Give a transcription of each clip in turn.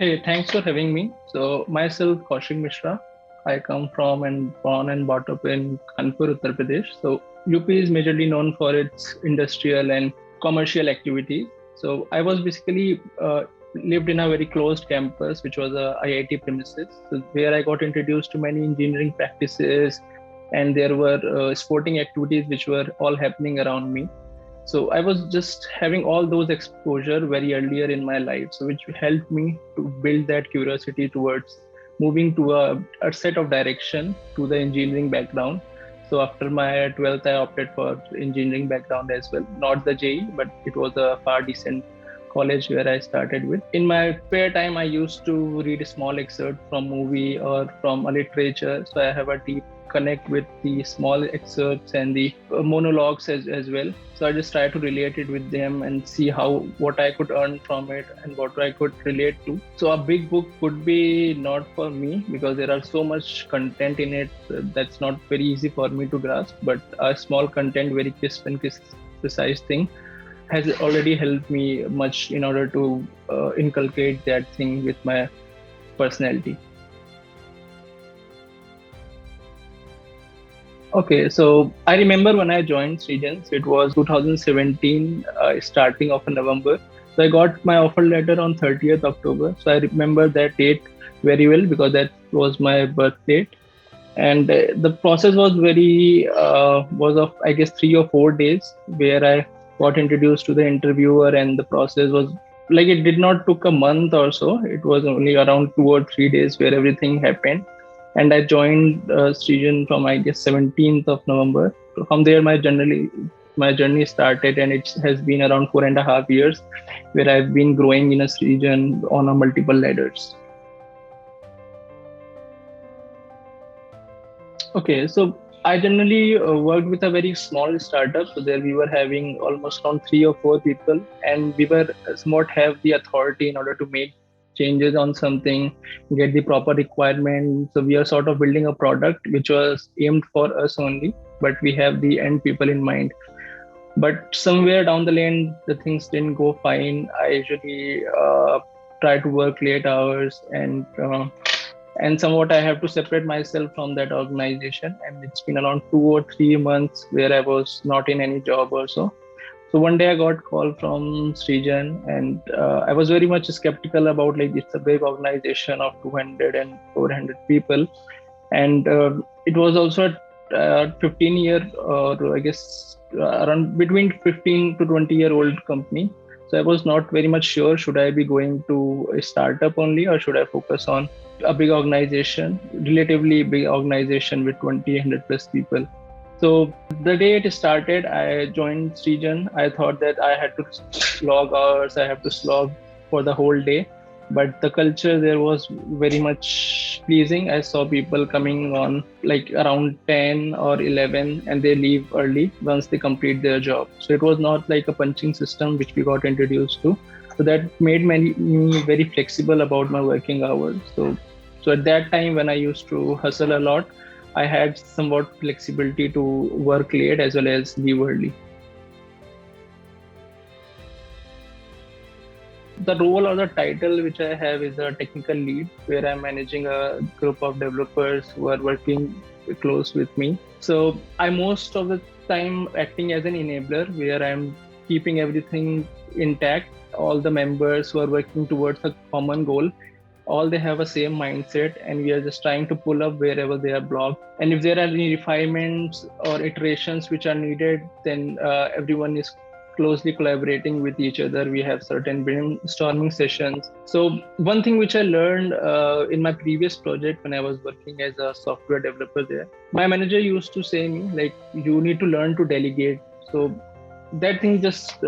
Hey, thanks for having me. So, myself, Kaushik Mishra. I come from and born and brought up in Kanpur, Uttar Pradesh. So, UP is majorly known for its industrial and commercial activities. So, I was basically lived in a very closed campus, which was a IIT premises, so where I got introduced to many engineering practices, and there were sporting activities which were all happening around me. So I was just having all those exposure very earlier in my life, so which helped me to build that curiosity towards moving to a set of direction to the engineering background. So after my 12th, I opted for engineering background as well, not the JE, but it was a far decent college where I started with. In my spare time, I used to read a small excerpt from movie or from a literature. So I have a deep connect with the small excerpts and the monologues as well. So I just try to relate it with them and see how what I could earn from it and what I could relate to. So a big book would be not for me because there are so much content in it that's not very easy for me to grasp. But a small content, very crisp and precise thing has already helped me much in order to inculcate that thing with my personality. Okay, so I remember when I joined Srijan, it was 2017, starting of November. So I got my offer letter on 30th October. So I remember that date very well because that was my birth date. And the process was was of, I guess, 3 or 4 days where I got introduced to the interviewer, and the process was like it did not took a month or so. It was only around 2 or 3 days where everything happened, and I joined Srijan from, I guess, 17th of November. So from there, my journey started, and it has been around 4.5 years where I've been growing in a Srijan on a multiple ladders. Okay, so I generally worked with a very small startup. So there we were having almost around 3 or 4 people, and we were somewhat have the authority in order to make changes on something, get the proper requirement. So we are sort of building a product which was aimed for us only, but we have the end people in mind. But somewhere down the lane, the things didn't go fine. I usually try to work late hours, and somewhat I have to separate myself from that organization. And it's been around 2 or 3 months where I was not in any job or so. So one day I got call from Srijan, and I was very much skeptical about, like, it's a big organization of 200 and 400 people, and it was also a 15 year, or I guess around between 15 to 20-year old company. So I was not very much sure, should I be going to a startup only or should I focus on a big organization, relatively big organization with 200 plus people. So the day it started, I joined Srijan. I thought that I had to slog hours, I have to slog for the whole day. But the culture there was very much pleasing. I saw people coming on like around 10 or 11, and they leave early once they complete their job. So it was not like a punching system which we got introduced to. So that made me very flexible about my working hours. So at that time when I used to hustle a lot, I had somewhat flexibility to work late as well as leave early. The role or the title which I have is a technical lead, where I'm managing a group of developers who are working close with me. So I most of the time acting as an enabler, where I'm keeping everything intact. All the members who are working towards a common goal, all they have a same mindset, and we are just trying to pull up wherever they are blocked. And if there are any refinements or iterations which are needed, then everyone is closely collaborating with each other. We have certain brainstorming sessions. So one thing which I learned in my previous project when I was working as a software developer there, my manager used to say me, like, you need to learn to delegate. So that thing just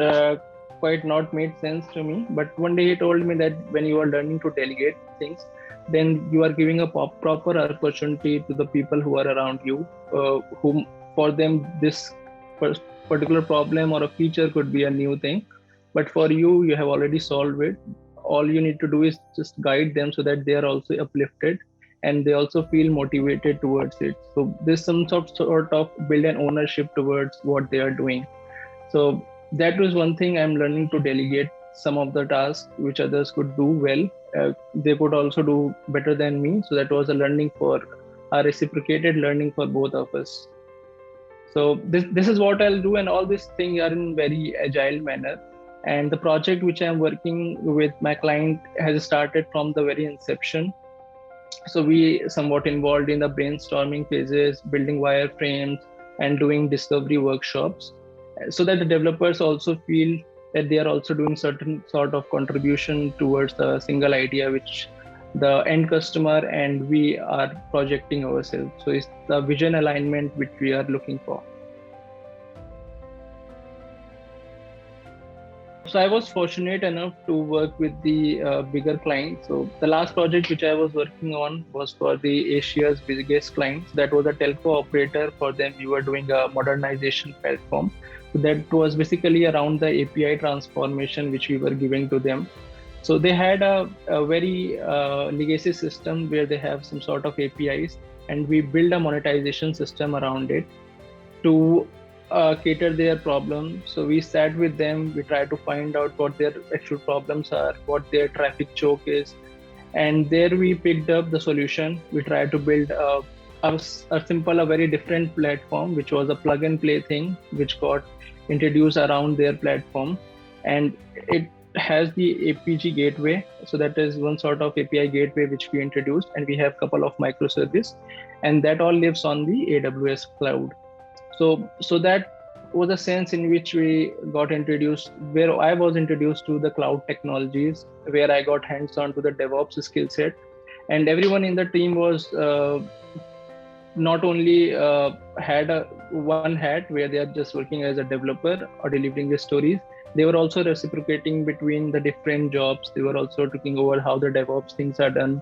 quite not made sense to me. But one day he told me that when you are learning to delegate things, then you are giving a proper opportunity to the people who are around you, whom for them this particular problem or a feature could be a new thing, but for you, you have already solved it. All you need to do is just guide them so that they are also uplifted and they also feel motivated towards it. So there's some sort of build an ownership towards what they are doing. So that was one thing I'm learning to delegate some of the tasks which others could do well. They could also do better than me. So that was a learning for a reciprocated learning for both of us. So this is what I'll do, and all these things are in very agile manner. And the project which I'm working with my client has started from the very inception. So we somewhat involved in the brainstorming phases, building wireframes, and doing discovery workshops, so that the developers also feel that they are also doing certain sort of contribution towards the single idea which the end customer and we are projecting ourselves. So it's the vision alignment which we are looking for. So I was fortunate enough to work with the bigger clients. So the last project which I was working on was for the Asia's biggest clients. That was a telco operator. For them, we were doing a modernization platform. So that was basically around the API transformation which we were giving to them. So they had a very legacy system where they have some sort of APIs, and we build a monetization system around it to cater their problems. So we sat with them, we tried to find out what their actual problems are, what their traffic choke is, and there we picked up the solution. We tried to build a simple, a very different platform, which was a plug and play thing, which got introduced around their platform, and it has the APG gateway. So that is one sort of API gateway which we introduced, and we have a couple of microservices, and that all lives on the AWS cloud. So that was a sense in which we got introduced, where I was introduced to the cloud technologies, where I got hands-on to the DevOps skill set, and everyone in the team was not only had one hat where they are just working as a developer or delivering the stories. They were also reciprocating between the different jobs. They were also looking over how the DevOps things are done,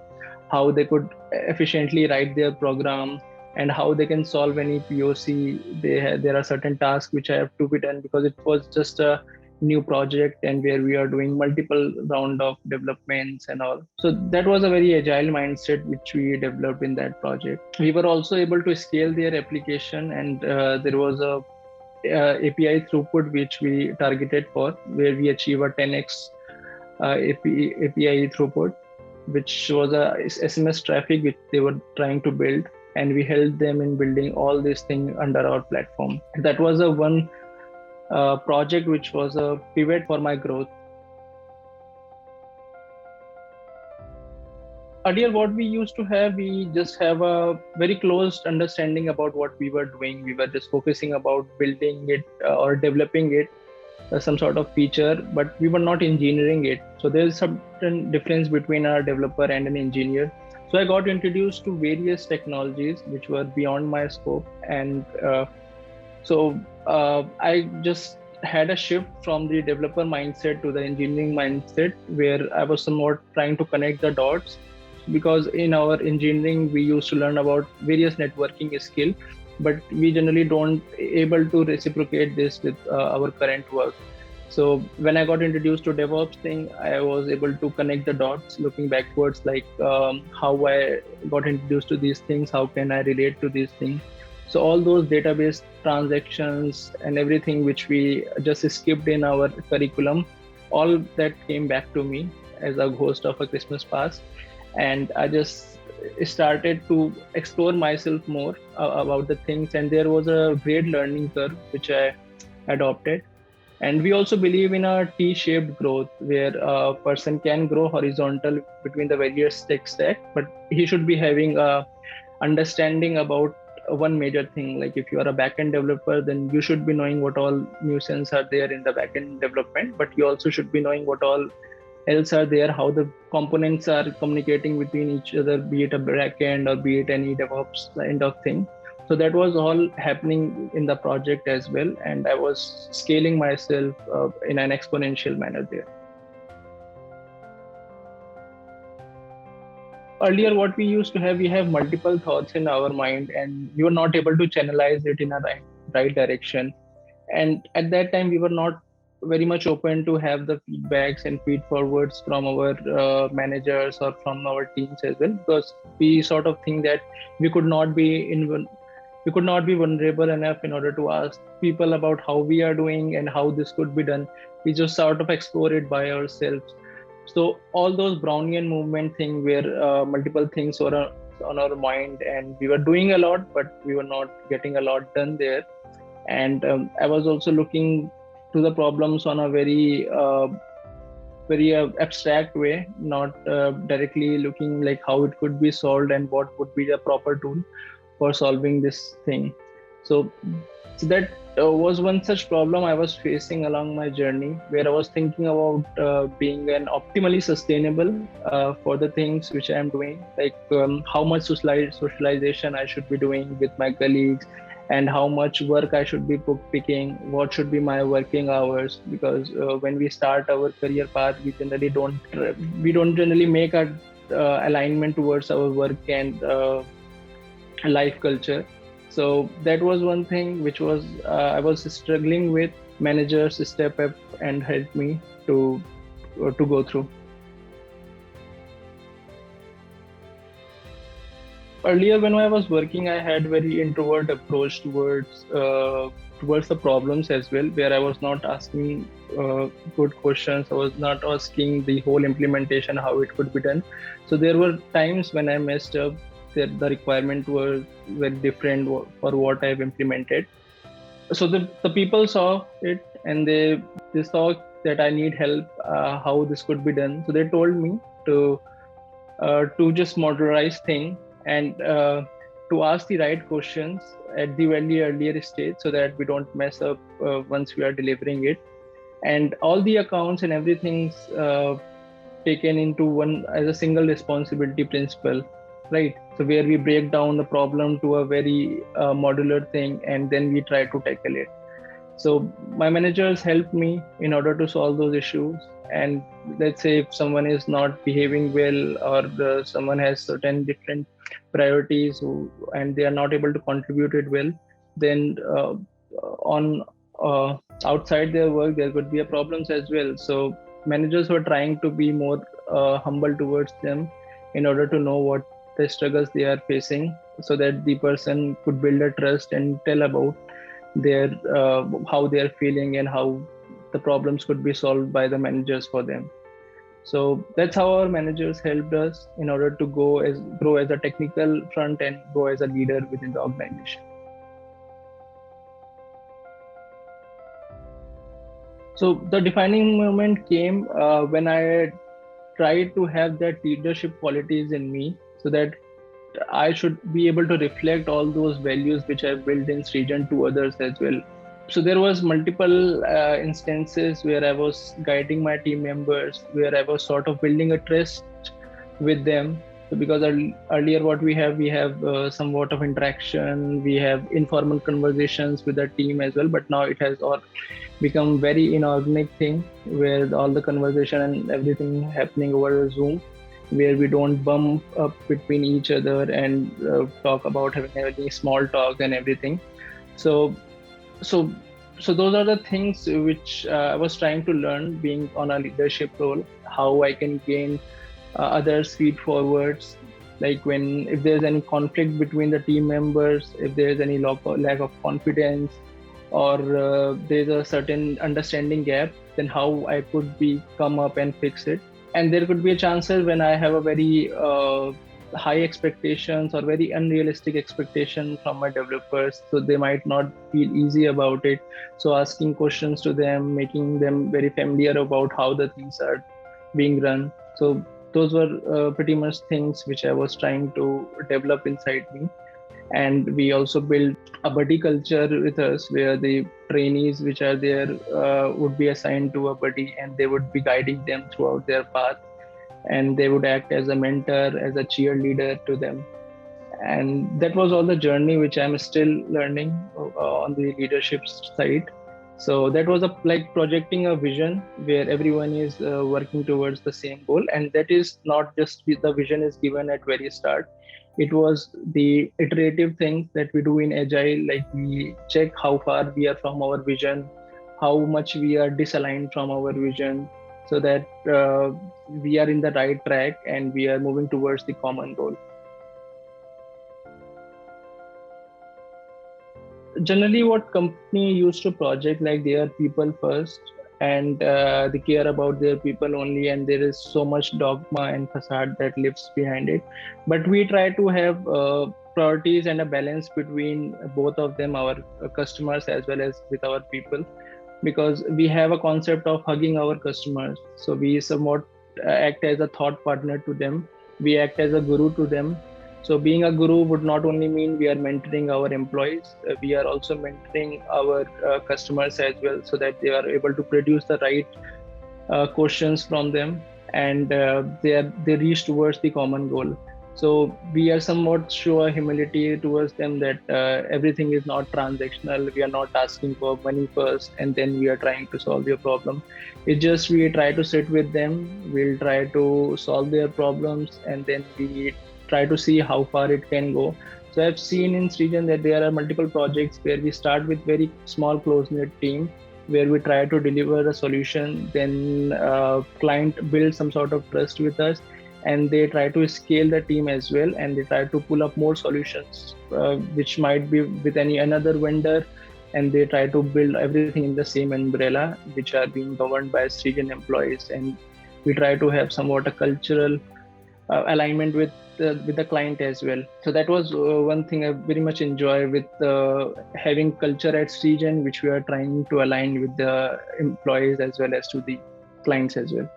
how they could efficiently write their program, and how they can solve any POC. There are certain tasks which have to be done because it was just a new project and where we are doing multiple round of developments and all. So that was a very agile mindset which we developed in that project. We were also able to scale their application, and there was a API throughput which we targeted for, where we achieve a 10x API throughput, which was a SMS traffic which they were trying to build, and we helped them in building all these things under our platform. That was a one project which was a pivot for my growth. Earlier, what we used to have, we just have a very close understanding about what we were doing. We were just focusing about building it or developing it, some sort of feature, but we were not engineering it. So there's certain difference between a developer and an engineer. So I got introduced to various technologies which were beyond my scope, and I just had a shift from the developer mindset to the engineering mindset, where I was somewhat trying to connect the dots, because in our engineering we used to learn about various networking skill, but we generally don't able to reciprocate this with our current work. So when I got introduced to DevOps thing, I was able to connect the dots, looking backwards, like how I got introduced to these things, how can I relate to these things. So all those database transactions and everything which we just skipped in our curriculum, all that came back to me as a ghost of a Christmas past. And I just started to explore myself more about the things, and there was a great learning curve which I adopted. And we also believe in a T-shaped growth, where a person can grow horizontal between the various tech stack, but he should be having a understanding about one major thing. Like if you are a backend developer, then you should be knowing what all nuisance are there in the backend development, but you also should be knowing what all else are there, how the components are communicating between each other, be it a backend or be it any DevOps kind of thing. So that was all happening in the project as well, and I was scaling myself in an exponential manner there. Earlier, what we used to have, we have multiple thoughts in our mind, and we were not able to channelize it in a right direction. And at that time, we were not very much open to have the feedbacks and feed forwards from our managers or from our teams as well, because we sort of think that we could not be we could not be vulnerable enough in order to ask people about how we are doing and how this could be done. We just sort of explore it by ourselves. So all those Brownian movement thing where multiple things were on our mind, and we were doing a lot, but we were not getting a lot done there. And I was also looking to the problems on a very abstract way, not directly looking like how it could be solved and what would be the proper tool for solving this thing. So, so that was one such problem I was facing along my journey, where I was thinking about being an optimally sustainable for the things which I am doing, like how much socialization I should be doing with my colleagues, and how much work I should be picking, what should be my working hours. Because when we start our career path, we don't generally make a alignment towards our work and life culture. So that was one thing which was I was struggling with. Managers step up and help me to go through. Earlier when I was working, I had very introvert approach towards the problems as well, where I was not asking good questions. I was not asking the whole implementation how it could be done. So there were times when I messed up, that the requirement was very different for what I've implemented. So the people saw it, and they saw that I need help, how this could be done. So they told me to just modularize thing, and to ask the right questions at the very earlier stage, so that we don't mess up once we are delivering it. And all the accounts and everything's taken into one as a single responsibility principle, right? So where we break down the problem to a very modular thing, and then we try to tackle it. So my managers helped me in order to solve those issues. And let's say if someone is not behaving well, or someone has certain different priorities and they are not able to contribute it well, then on outside their work there could be a problems as well. So managers were trying to be more humble towards them in order to know what the struggles they are facing, so that the person could build a trust and tell about their how they are feeling and how the problems could be solved by the managers for them. So that's how our managers helped us in order to grow as a technical front and grow as a leader within the organization. So the defining moment came when I tried to have that leadership qualities in me, so that I should be able to reflect all those values which I've built in Srijan to others as well. So there was multiple instances where I was guiding my team members, where I was sort of building a trust with them. So because earlier what we have somewhat of interaction, we have informal conversations with the team as well, but now it has all become very inorganic thing, where all the conversation and everything happening over Zoom, where we don't bump up between each other and talk about having any small talk and everything. So so so those are the things which I was trying to learn being on a leadership role, how I can gain others feed forwards, like when if there's any conflict between the team members, if there's any lack of confidence, or there's a certain understanding gap, then how I could be come up and fix it. And there could be chances when I have a very high expectations or very unrealistic expectation from my developers, so they might not feel easy about it. So asking questions to them, making them very familiar about how the things are being run. So those were pretty much things which I was trying to develop inside me. And we also built a buddy culture with us, where the trainees which are there would be assigned to a buddy, and they would be guiding them throughout their path, and they would act as a mentor, as a cheerleader to them. And that was all the journey which I'm still learning on the leadership side. So that was like projecting a vision where everyone is working towards the same goal, and that is not just the vision is given at very start. It was the iterative things that we do in agile, like we check how far we are from our vision, how much we are disaligned from our vision, so that we are in the right track and we are moving towards the common goal. generally what company used to project, like they are people first, and they care about their people only, and there is so much dogma and facade that lives behind it. But we try to have priorities and a balance between both of them, our customers as well as with our people, because we have a concept of hugging our customers. So we somewhat act as a thought partner to them. We act as a guru to them. So being a guru would not only mean we are mentoring our employees, we are also mentoring our customers as well, so that they are able to produce the right questions from them, and they reach towards the common goal. So we are somewhat show a humility towards them, that everything is not transactional. We are not asking for money first and then we are trying to solve your problem. It's just we try to sit with them, we'll try to solve their problems, and then we try to see how far it can go. So I've seen in Srijan that there are multiple projects where we start with very small close knit team, where we try to deliver a solution, then client builds some sort of trust with us, and they try to scale the team as well, and they try to pull up more solutions which might be with any another vendor, and they try to build everything in the same umbrella, which are being governed by Srijan employees. And we try to have somewhat a cultural alignment with the client as well. So that was one thing I very much enjoy with having culture at Srijan, which we are trying to align with the employees as well as to the clients as well.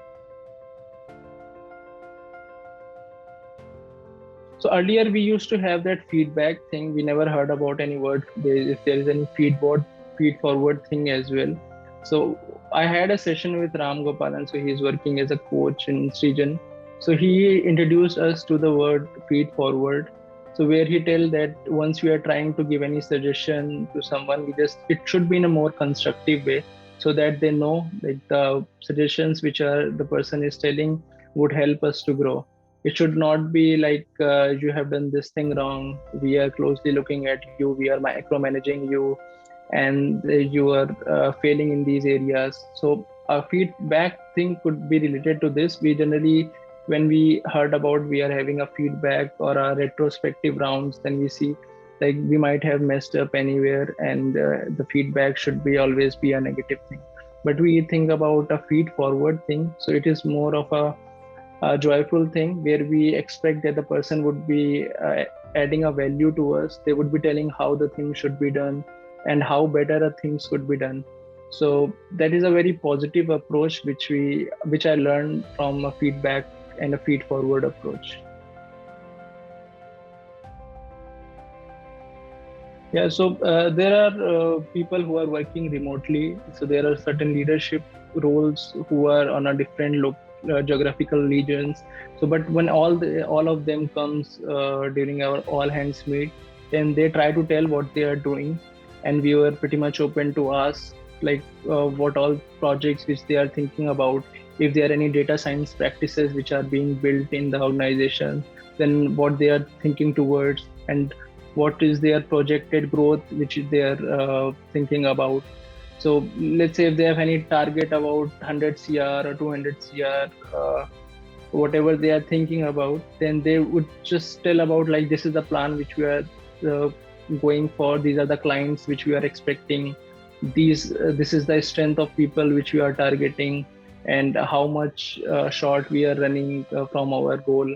So earlier we used to have that feedback thing. We never heard about any word if there is any feed forward thing as well. So I had a session with Ram Gopalan. So he's working as a coach in Srijan. So he introduced us to the word feed forward. So where he tell that once we are trying to give any suggestion to someone, it should be in a more constructive way, so that they know like the suggestions which are the person is telling would help us to grow. It should not be like you have done this thing wrong, we are closely looking at you, we are micromanaging you, and you are failing in these areas. So a feedback thing could be related to this. We generally, when we heard about we are having a feedback or a retrospective rounds, then we see like we might have messed up anywhere, and the feedback should be always be a negative thing. But we think about a feed forward thing, so it is more of a joyful thing, where we expect that the person would be adding a value to us. They would be telling how the thing should be done and how better things could be done. So that is a very positive approach which I learned from a feedback and a feed forward approach. Yeah, so there are people who are working remotely. So there are certain leadership roles who are on a different geographical regions. So, but when all of them comes during our all hands meet, then they try to tell what they are doing, and we were pretty much open to ask like what all projects which they are thinking about. If there are any data science practices which are being built in the organization, then what they are thinking towards, and what is their projected growth which they are thinking about. So let's say if they have any target about 100 CR or 200 CR, whatever they are thinking about, then they would just tell about like this is the plan which we are going for. These are the clients which we are expecting. This is the strength of people which we are targeting, and how much short we are running from our goal.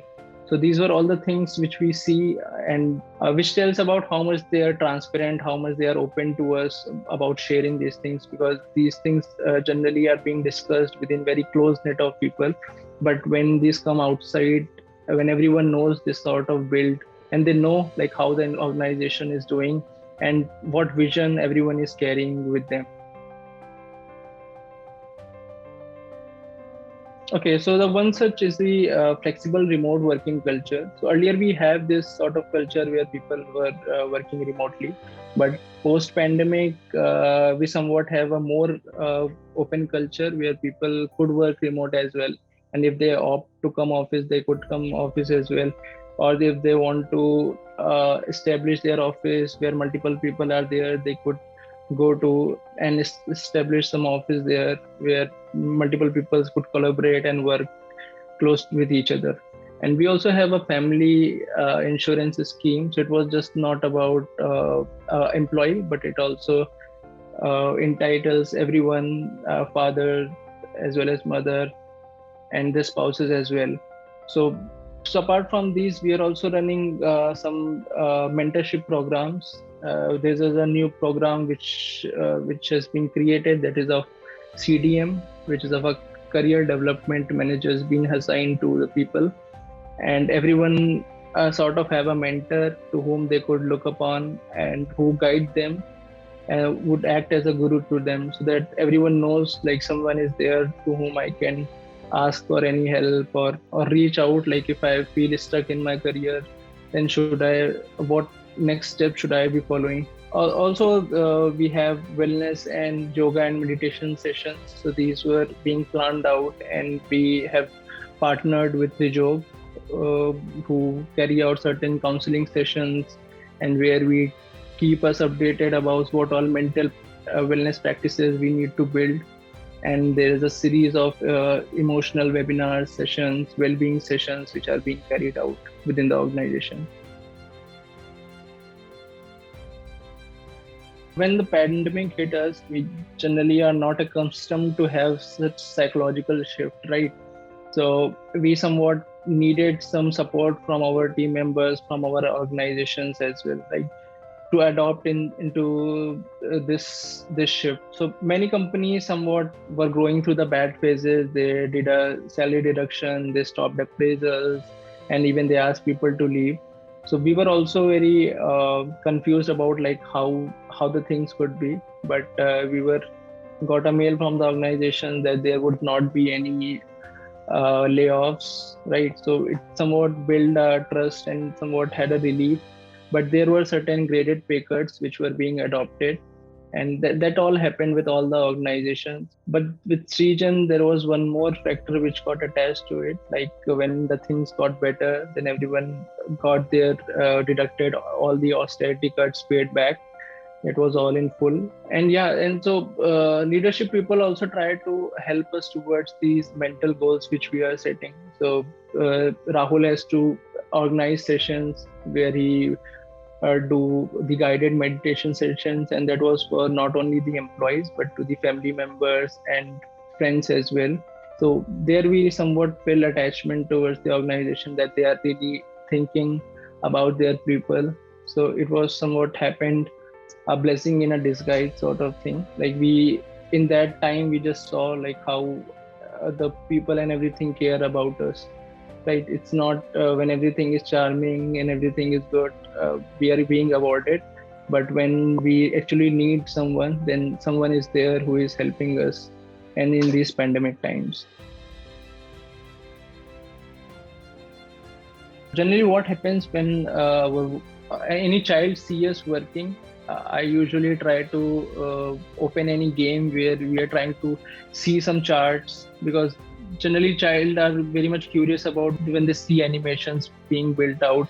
So these were all the things which we see, and which tells about how much they are transparent, how much they are open to us about sharing these things, because these things generally are being discussed within very close net of people. But when these come outside, when everyone knows this sort of build, and they know like how the organization is doing and what vision everyone is carrying with them. Okay, so the one such is the flexible remote working culture. So earlier we have this sort of culture where people were working remotely, but post pandemic we somewhat have a more open culture where people could work remote as well. And if they opt to come office, they could come office as well. Or if they want to establish their office where multiple people are there, they could go to and establish some office there where multiple people could collaborate and work close with each other. And we also have a family insurance scheme, so it was just not about employee, but it also entitles everyone, father as well as mother, and the spouses as well. So, apart from these, we are also running some mentorship programs. This is a new program which has been created, that is of CDM, which is of a career development managers being assigned to the people, and everyone sort of have a mentor to whom they could look upon and who guide them, would act as a guru to them, so that everyone knows like someone is there to whom I can ask for any help, or reach out, like if I feel stuck in my career, then should I, what next step should I be following. Also, we have wellness and yoga and meditation sessions, so these were being planned out, and we have partnered with the job, who carry out certain counseling sessions, and where we keep us updated about what all mental wellness practices we need to build. And there is a series of emotional webinars sessions, well-being sessions, which are being carried out within the organization. When the pandemic hit us, we generally are not accustomed to have such psychological shift, right? So we somewhat needed some support from our team members, from our organizations as well, right, to adopt into this shift. So many companies somewhat were going through the bad phases. They did a salary reduction, they stopped appraisals, and even they asked people to leave. So we were also very confused about like how the things could be. But we were got a mail from the organization that there would not be any layoffs, right? So it somewhat built a trust and somewhat had a relief. But there were certain graded pay cuts which were being adopted, and that all happened with all the organizations. But with Srijan, there was one more factor which got attached to it. Like when the things got better, then everyone got their deducted all the austerity cuts paid back. It was all in full. And yeah, and so leadership people also try to help us towards these mental goals which we are setting. So Rahul has to organize sessions where he do the guided meditation sessions, and that was for not only the employees but to the family members and friends as well. So there we somewhat feel attachment towards the organization, that they are really thinking about their people. So it was somewhat happened a blessing in a disguise sort of thing. Like we, in that time, we just saw like how the people and everything care about us, right? It's not when everything is charming and everything is good, we are being awarded. But when we actually need someone, then someone is there who is helping us, and in these pandemic times. Generally, what happens when any child sees us working, I usually try to open any game where we are trying to see some charts, because generally child are very much curious about when they see animations being built out,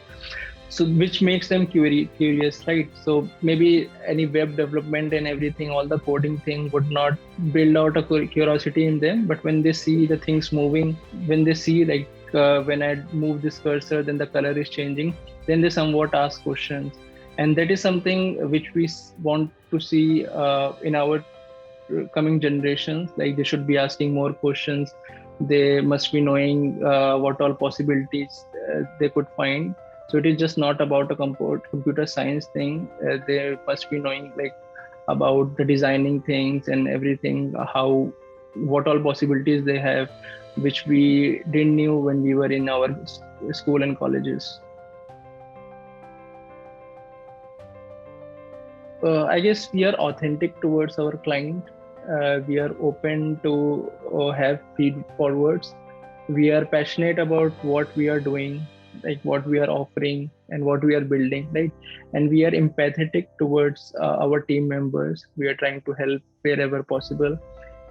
so which makes them curious, right? So maybe any web development and everything, all the coding thing would not build out a curiosity in them. But when they see the things moving, when they see like when I move this cursor, then the color is changing, then they somewhat ask questions. And that is something which we want to see in our coming generations. Like they should be asking more questions, they must be knowing what all possibilities they could find. So it is just not about a computer science thing. They must be knowing like about the designing things and everything, how, what all possibilities they have, which we didn't knew when we were in our school and colleges. I guess we are authentic towards our client. We are open to have feed forwards. We are passionate about what we are doing, like what we are offering and what we are building, right? And we are empathetic towards our team members. We are trying to help wherever possible,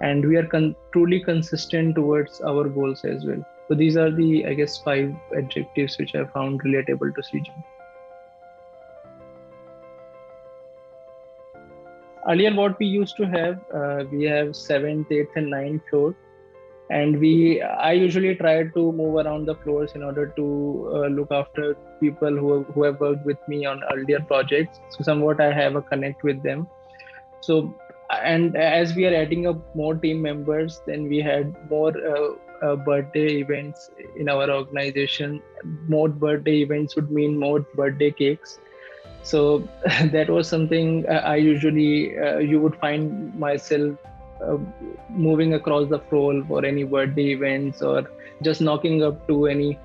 and we are truly consistent towards our goals as well. So these are the, I guess, 5 adjectives which I found relatable to Srijan. Earlier, what we used to have, we have seventh, eighth, and ninth floor. And I usually try to move around the floors in order to look after people who have worked with me on earlier projects, so somewhat I have a connect with them. So, and as we are adding up more team members, then we had more birthday events in our organization. More birthday events would mean more birthday cakes. So that was something I usually you would find myself uh, moving across the floor for any birthday events, or just knocking up to any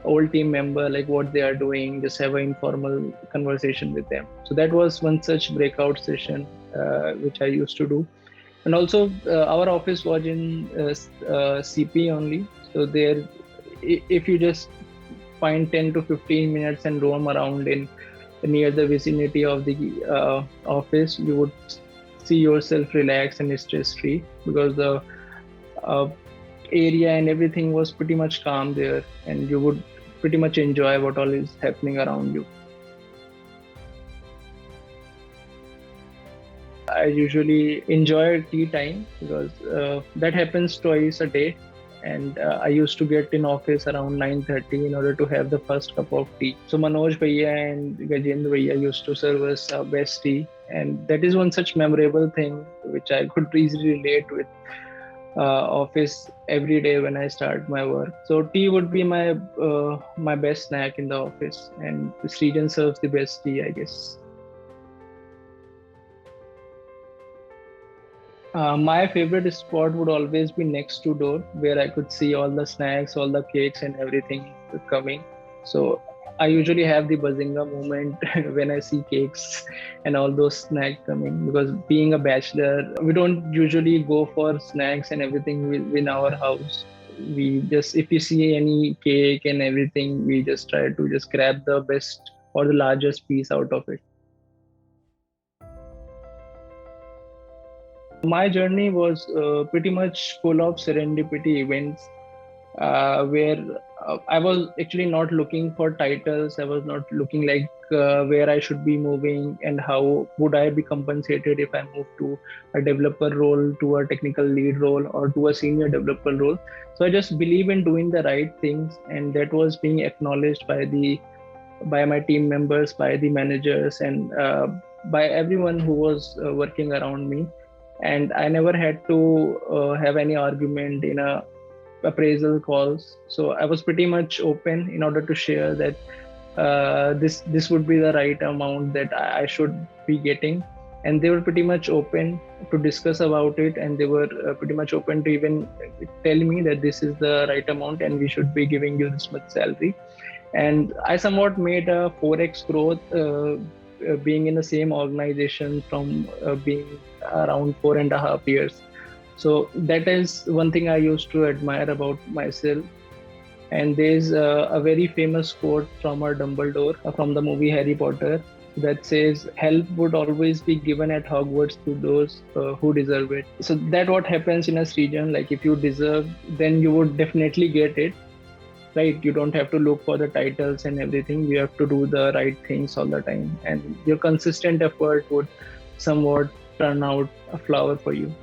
old team member, like what they are doing, just have an informal conversation with them. So that was one such breakout session which I used to do. And also our office was in CP only, so there, if you just find 10 to 15 minutes and roam around in near the vicinity of the office, you would see yourself relaxed and stress free, because the uh, area and everything was pretty much calm there, and you would pretty much enjoy what all is happening around you. I usually enjoy tea time because that happens twice a day, and I used to get in office around 9:30 in order to have the first cup of tea. So Manoj Bhaiya and Gajendra Bhaiya used to serve us best tea, and that is one such memorable thing which I could easily relate with office every day when I start my work. So tea would be my best snack in the office, and Srijan serves the best tea, I guess. My favorite spot would always be next to door, where I could see all the snacks, all the cakes, and everything coming. So I usually have the bazinga moment when I see cakes and all those snacks coming. Because being a bachelor, we don't usually go for snacks and everything in our house. We just, if you see any cake and everything, we just try to just grab the best or the largest piece out of it. My journey was pretty much full of serendipity events, where I was actually not looking for titles. I was not looking like where I should be moving and how would I be compensated if I move to a developer role, to a technical lead role, or to a senior developer role. So I just believe in doing the right things, and that was being acknowledged by my team members, by the managers, and by everyone who was working around me. And I never had to have any argument in a appraisal calls. So I was pretty much open in order to share that this would be the right amount that I should be getting, and they were pretty much open to discuss about it, and they were pretty much open to even tell me that this is the right amount and we should be giving you this much salary. And I somewhat made a 4x growth, being in the same organization from being around 4.5 years. So that is one thing I used to admire about myself. And there's a very famous quote from our Dumbledore from the movie Harry Potter that says, "Help would always be given at Hogwarts to those who deserve it." So that what happens in a Srijan. Like if you deserve, then you would definitely get it. Right? You don't have to look for the titles and everything. You have to do the right things all the time, and your consistent effort would somewhat turn out a flower for you.